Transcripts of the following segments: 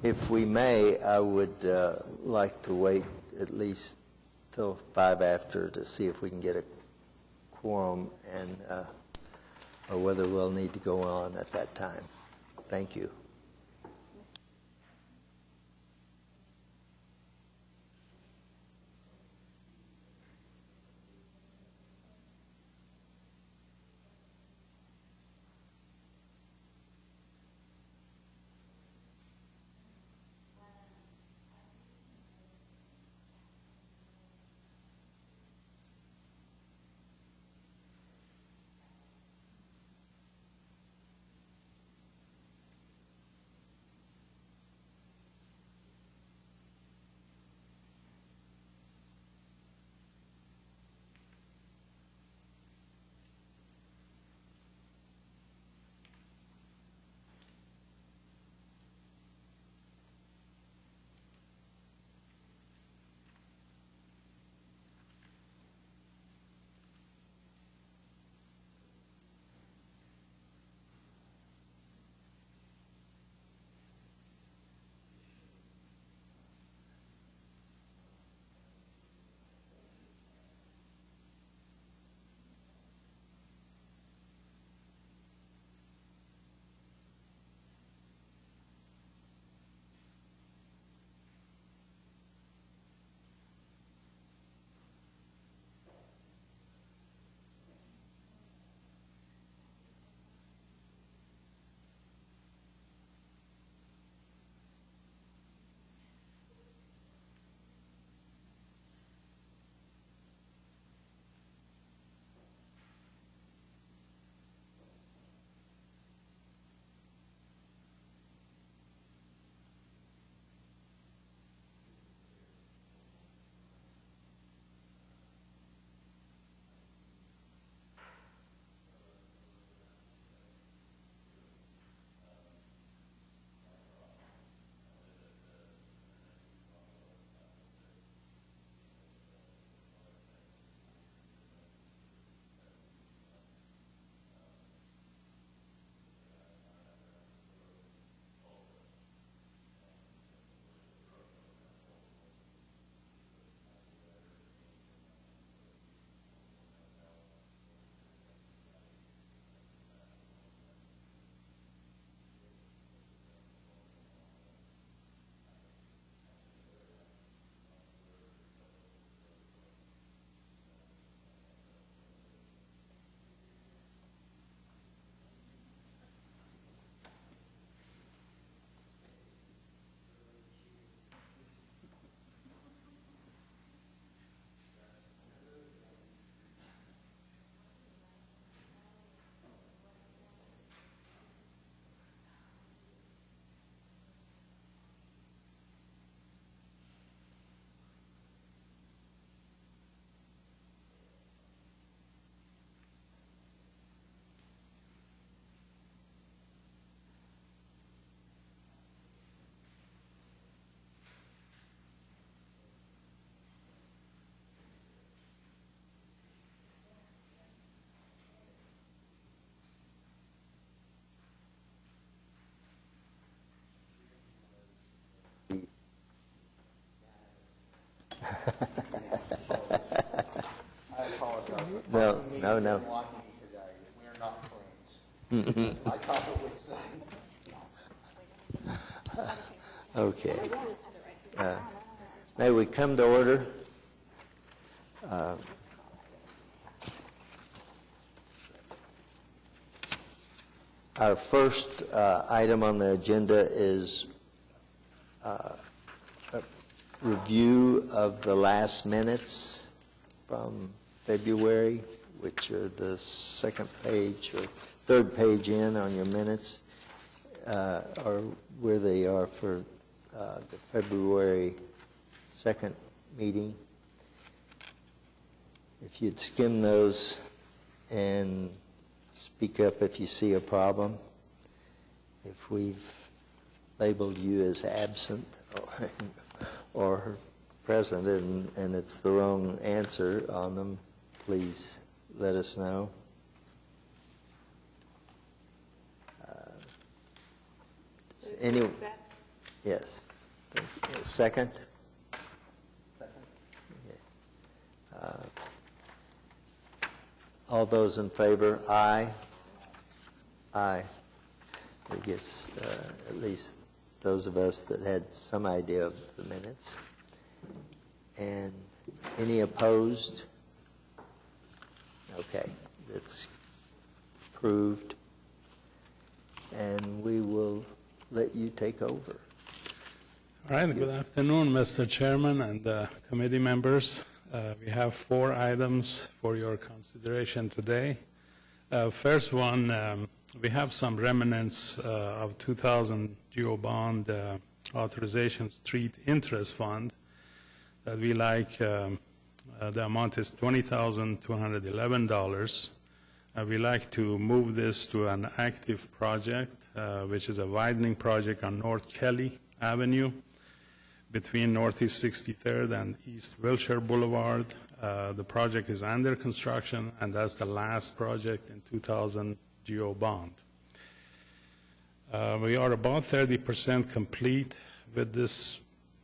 If we may, I would like to wait at least till 5 after to see if we can get a quorum and or whether we'll need to go on at that time. Thank you. I apologize. No. We are not friends. I thought it would say. Okay. May we come to order? Our first item on the agenda is a review of the last minutes from February, which are the second page or third page in on your minutes, or where they are for the February 2nd meeting. If you'd skim those and speak up if you see a problem. If we've labeled you as absent or present and it's the wrong answer on them, please let us know. Yes. Thank you. Second? Second. All those in favor, aye? Aye. I guess at least those of us that had some idea of the minutes. And any opposed? Okay, that's approved. And we will let you take over. All right, good afternoon, Mr. Chairman and committee members. We have 4 items for your consideration today. First one, we have some remnants of 2000 GO bond authorization street interest fund that we like. The amount is $20,211. We like to move this to an active project, which is a widening project on North Kelly Avenue between Northeast 63rd and East Wilshire Boulevard. The project is under construction, and that's the last project in 2000 GO bond. We are about 30% complete with this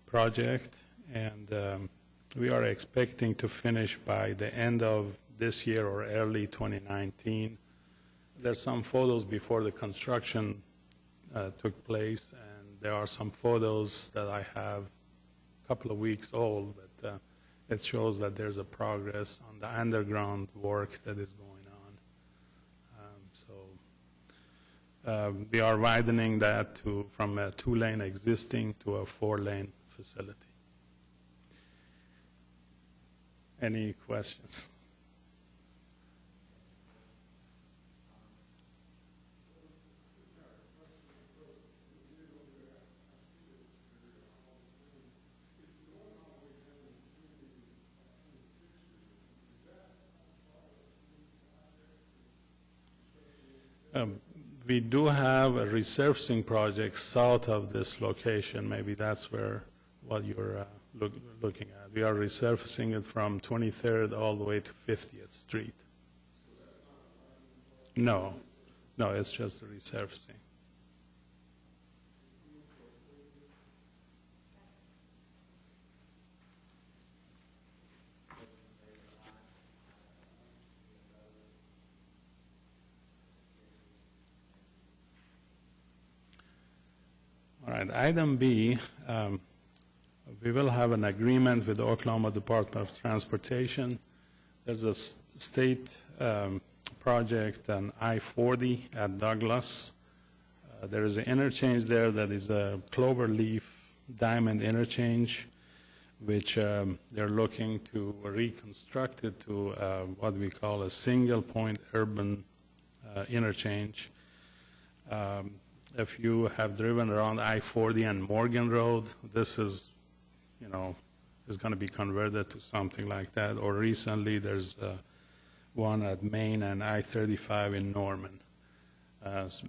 project, and we are expecting to finish by the end of this year or early 2019. There's some photos before the construction took place, and there are some photos that I have a couple of weeks old, but it shows that there's a progress on the underground work that is going on. We are widening that from a 2-lane existing to a 4-lane facility. Any questions? We do have a resurfacing project south of this location. Maybe that's what you're looking at. We are resurfacing it from 23rd all the way to 50th Street. No, it's just the resurfacing. All right, item B, we will have an agreement with the Oklahoma Department of Transportation. There's a state project on I-40 at Douglas. There is an interchange there that is a Cloverleaf Diamond interchange, which they're looking to reconstruct it to what we call a single point urban interchange. If you have driven around I-40 and Morgan Road, this is, is going to be converted to something like that. Or recently, there's one at Main and I-35 in Norman,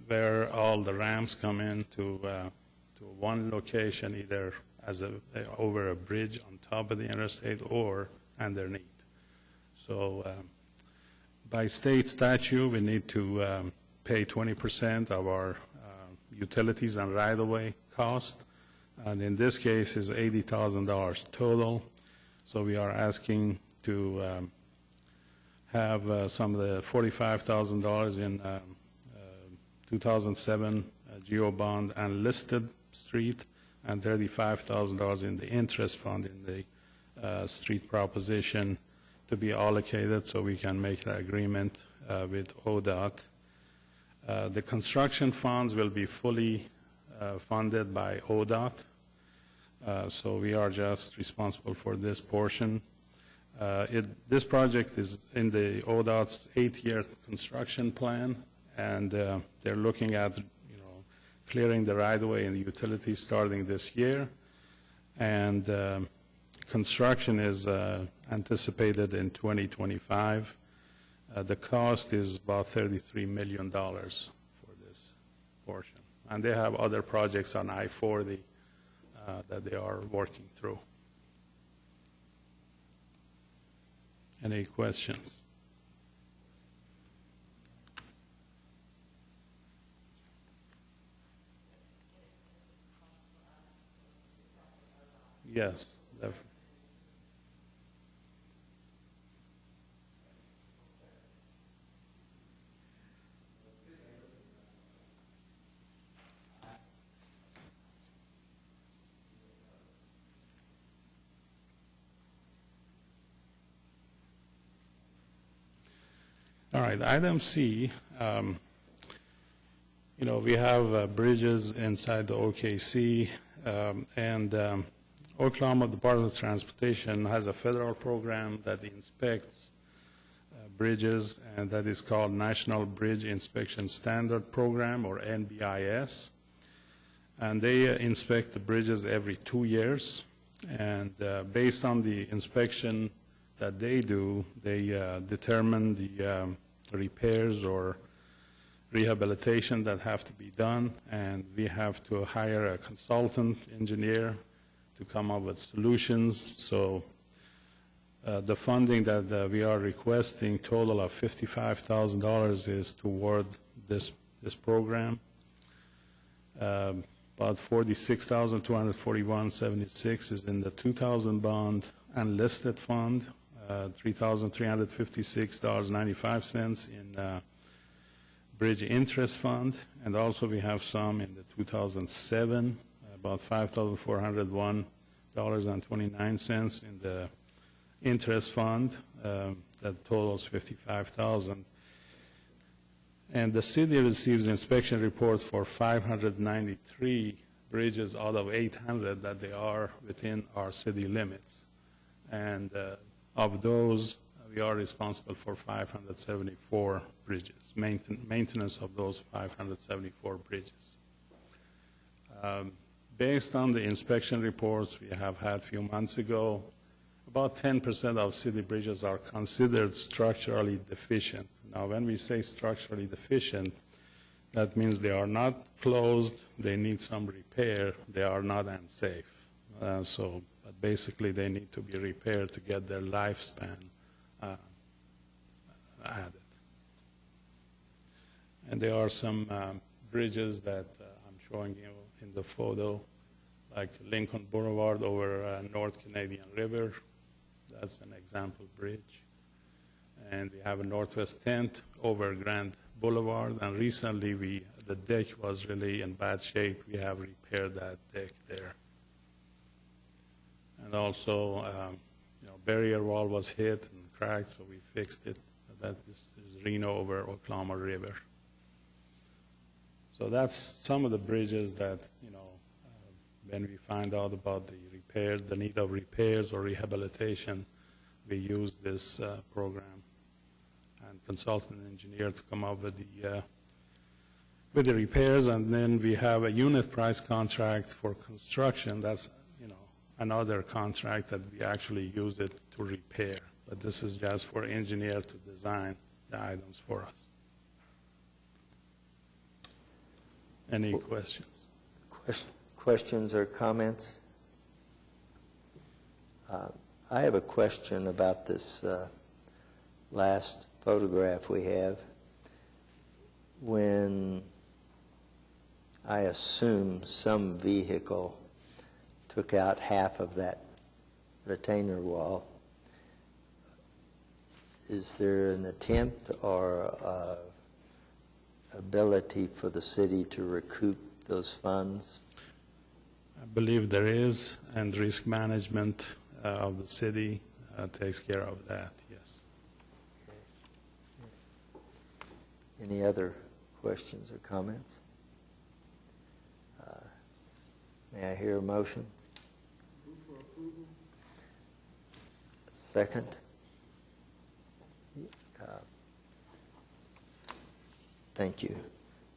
where all the ramps come in to one location, either over a bridge on top of the interstate or underneath. So by state statute, we need to pay 20% of our utilities and right-of-way cost, and in this case is $80,000 total. So we are asking to have some of the $45,000 in 2007 GO bond and listed street, and $35,000 in the interest fund in the street proposition to be allocated so we can make the agreement with ODOT. The construction funds will be fully funded by ODOT, so we are just responsible for this portion. This project is in the ODOT's 8-year construction plan, and they're looking at clearing the right-of-way and the utilities starting this year, and construction is anticipated in 2025. The cost is about $33 million for this portion. And they have other projects on I-40 that they are working through. Any questions? Yes, definitely. All right, item C, we have bridges inside the OKC, and Oklahoma Department of Transportation has a federal program that inspects bridges, and that is called National Bridge Inspection Standard Program, or NBIS. And they inspect the bridges every 2 years, and based on the inspection that they do, they determine the repairs or rehabilitation that have to be done, and we have to hire a consultant engineer to come up with solutions. So the funding that we are requesting, total of $55,000, is toward this program. About $46,241.76 is in the 2000 bond unlisted fund, $3,356.95 in bridge interest fund, and also we have some in the 2007, about $5,401.29 in the interest fund. That totals $55,000. And the city receives inspection reports for 593 bridges out of 800 that they are within our city limits. And of those, we are responsible for 574 bridges, maintenance of those 574 bridges. Based on the inspection reports we have had a few months ago, about 10% of city bridges are considered structurally deficient. Now, when we say structurally deficient, that means they are not closed, they need some repair, they are not unsafe. But basically they need to be repaired to get their lifespan added. And there are some bridges that I'm showing you in the photo, like Lincoln Boulevard over North Canadian River. That's an example bridge. And we have a Northwest 10th over Grand Boulevard, and recently the deck was really in bad shape. We have repaired that deck there. And also, barrier wall was hit and cracked, so we fixed it. This is Reno over Oklahoma River. So that's some of the bridges that, when we find out about the repairs, the need of repairs or rehabilitation, we use this program and consultant engineer to come up with the repairs. And then we have a unit price contract for construction. That's another contract that we actually use it to repair. But this is just for engineer to design the items for us. Any questions? Questions or comments? I have a question about this last photograph we have. When I assume some vehicle took out half of that retainer wall, is there an attempt or ability for the city to recoup those funds? I believe there is, and risk management of the city takes care of that, yes. Any other questions or comments? May I hear a motion? Move for approval. Second? Thank you.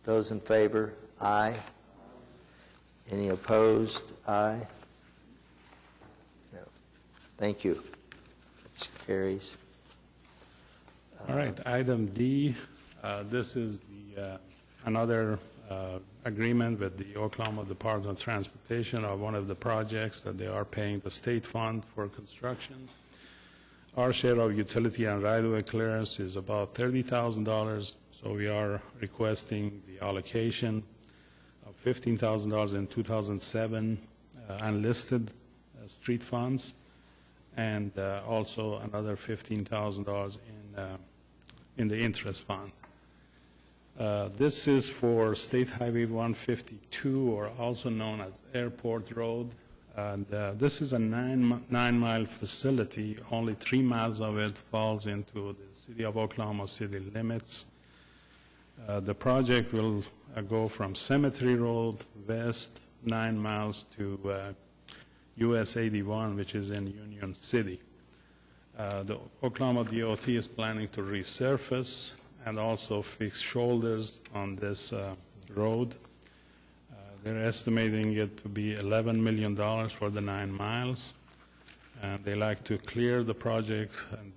Those in favor, aye. Any opposed, aye. No. Thank you. That carries. All right, item D, this is another agreement with the Oklahoma Department of Transportation of one of the projects that they are paying the state fund for construction. Our share of utility and right-of-way clearance is about $30,000, so we are requesting the allocation of $15,000 in 2007 unlisted street funds, and also another $15,000 in the interest fund. This is for State Highway 152, or also known as Airport Road. And this is a nine-mile facility. Only 3 miles of it falls into the city of Oklahoma City limits. The project will go from Cemetery Road west 9 miles to US 81, which is in Union City. The Oklahoma DOT is planning to resurface and also fix shoulders on this road. They're estimating it to be $11 million for the 9 miles. And they like to clear the project and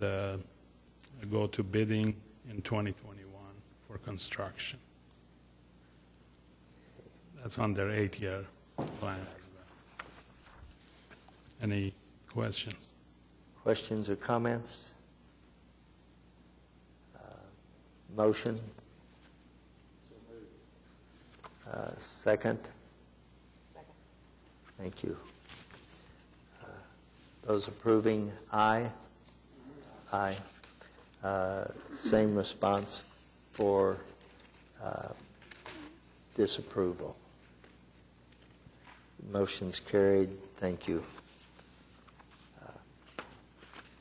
go to bidding in 2021 for construction. That's on their 8-year plan as well. Any questions? Questions or comments? Motion? Second? Second. Thank you. Those approving, aye? Aye. Same response for disapproval. Motion's carried. Thank you.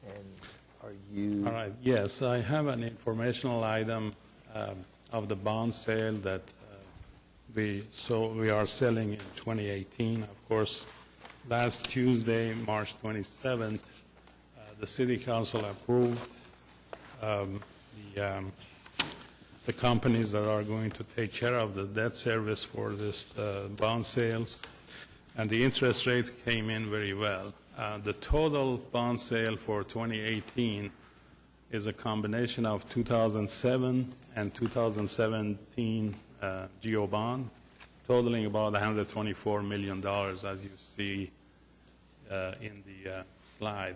And are you? All right, yes, I have an informational item of the bond sale that we are selling in 2018. Of course, last Tuesday, March 27th, the City Council approved the companies that are going to take care of the debt service for this bond sales, and the interest rates came in very well. The total bond sale for 2018 is a combination of 2007 and 2017 GO bond, totaling about $124 million, as you see in the slide.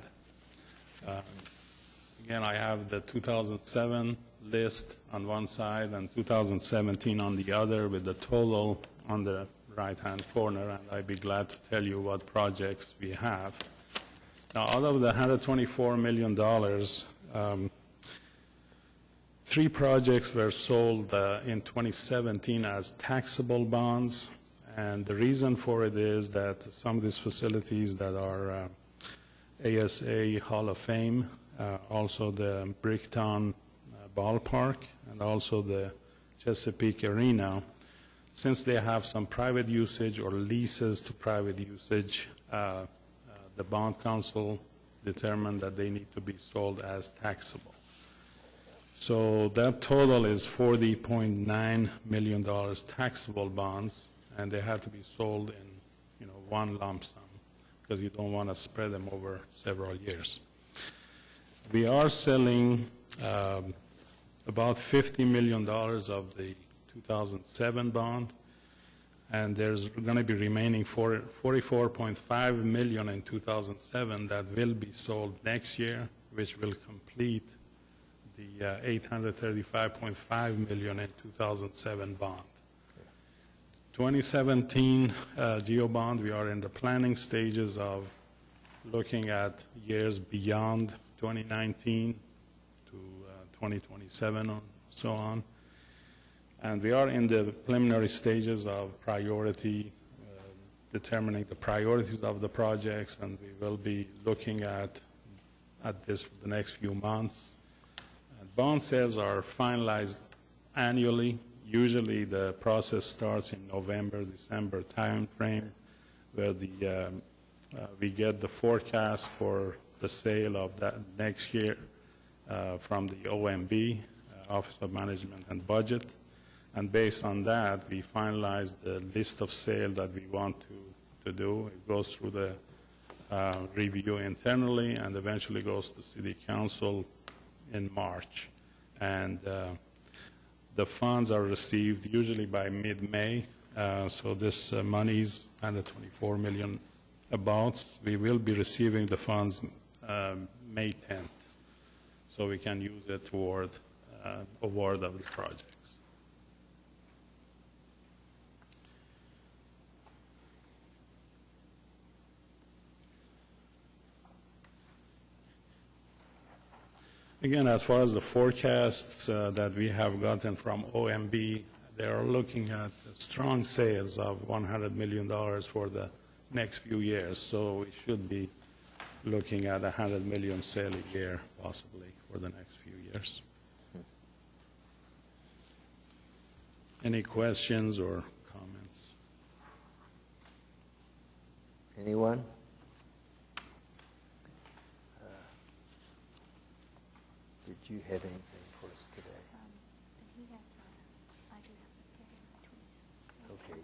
Again, I have the 2007 list on one side and 2017 on the other, with the total on the right-hand corner, and I'd be glad to tell you what projects we have. Now, out of the $124 million, 3 projects were sold in 2017 as taxable bonds, and the reason for it is that some of these facilities that are ASA Hall of Fame, also the Bricktown Ballpark, and also the Chesapeake Arena, since they have some private usage or leases to private usage, the bond council determined that they need to be sold as taxable. So that total is $40.9 million taxable bonds, and they have to be sold in one lump sum, because you don't want to spread them over several years. We are selling about $50 million of the 2007 bond, and there's going to be remaining $44.5 million in 2007 that will be sold next year, which will complete the $835.5 million in 2007 bond. 2017 GO bond, we are in the planning stages of looking at years beyond 2019 to 2027 and so on. And we are in the preliminary stages of priority, determining the priorities of the projects, and we will be looking at this for the next few months. And bond sales are finalized annually. Usually the process starts in November, December time frame, where we get the forecast for the sale of that next year from the OMB, Office of Management and Budget. And based on that, we finalize the list of sales that we want to do. It goes through the review internally and eventually goes to City Council in March. And the funds are received usually by mid-May. So this money is $124 million about. We will be receiving the funds May 10th. So we can use it toward award of the projects. Again, as far as the forecasts that we have gotten from OMB, they are looking at strong sales of $100 million for the next few years. So we should be looking at 100 million sale a year, possibly, for the next few years. Any questions or comments? Anyone? Did you have anything for us today? Okay,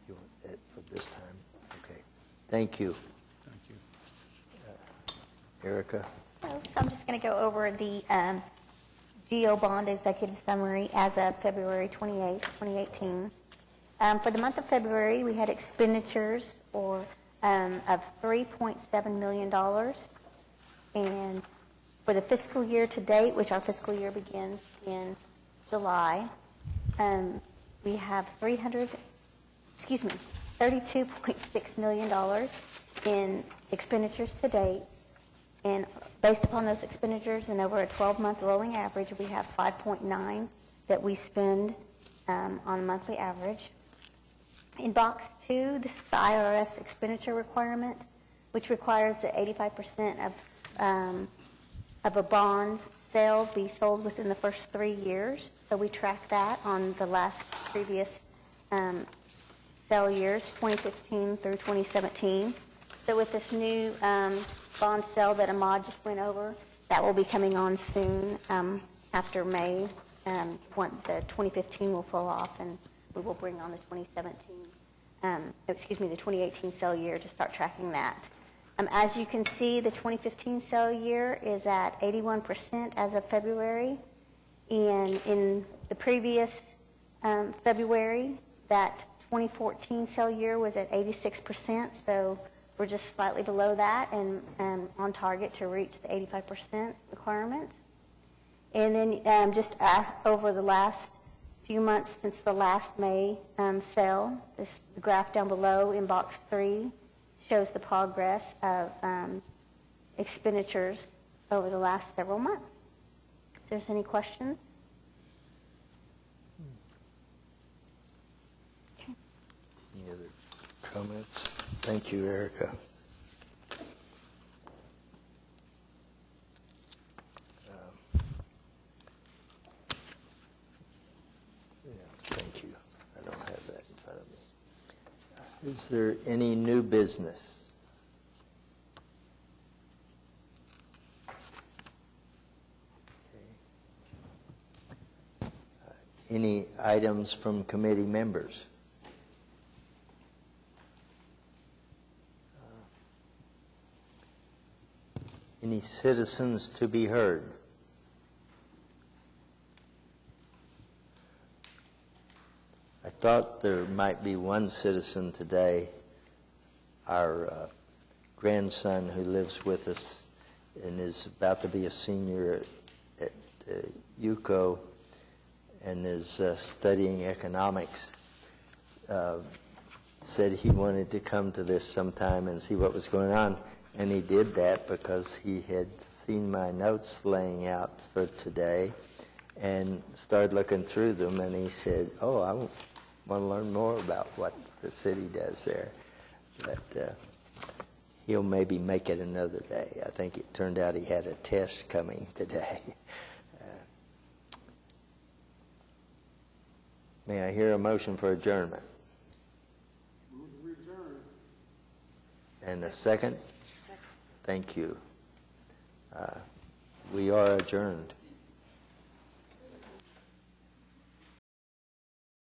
you want it for this time? Okay, thank you. Thank you. Erica? So I'm just going to go over the GO bond executive summary as of February 28, 2018. For the month of February, we had expenditures of $3.7 million. And for the fiscal year to date, which our fiscal year begins in July, we have $32.6 million in expenditures to date. And based upon those expenditures and over a 12-month rolling average, we have 5.9 that we spend on a monthly average. In box 2, this is the IRS expenditure requirement, which requires that 85% of a bond sale be sold within the first 3 years. So we track that on the last previous sale years, 2015 through 2017. So with this new bond sale that Ahmad just went over, that will be coming on soon after May. Once the 2015 will fall off, and we will bring on the 2018 sale year to start tracking that. As you can see, the 2015 sale year is at 81% as of February, and in the previous February, that 2014 sale year was at 86%, so we're just slightly below that and on target to reach the 85% requirement. And then just over the last few months since the last May sale, the graph down below in box 3 shows the progress of expenditures over the last several months. If there's any questions? Okay. Any other comments? Thank you, Erica. Thank you. I don't have that in front of me. Is there any new business? Okay. Any items from committee members? Any citizens to be heard? I thought there might be one citizen today, our grandson who lives with us and is about to be a senior at UCO and is studying economics, said he wanted to come to this sometime and see what was going on. And he did that because he had seen my notes laying out for today and started looking through them, and he said, oh, I want to learn more about what the city does there. But he'll maybe make it another day. I think it turned out he had a test coming today. May I hear a motion for adjournment? Move to adjourn. And a second? Thank you. We are adjourned.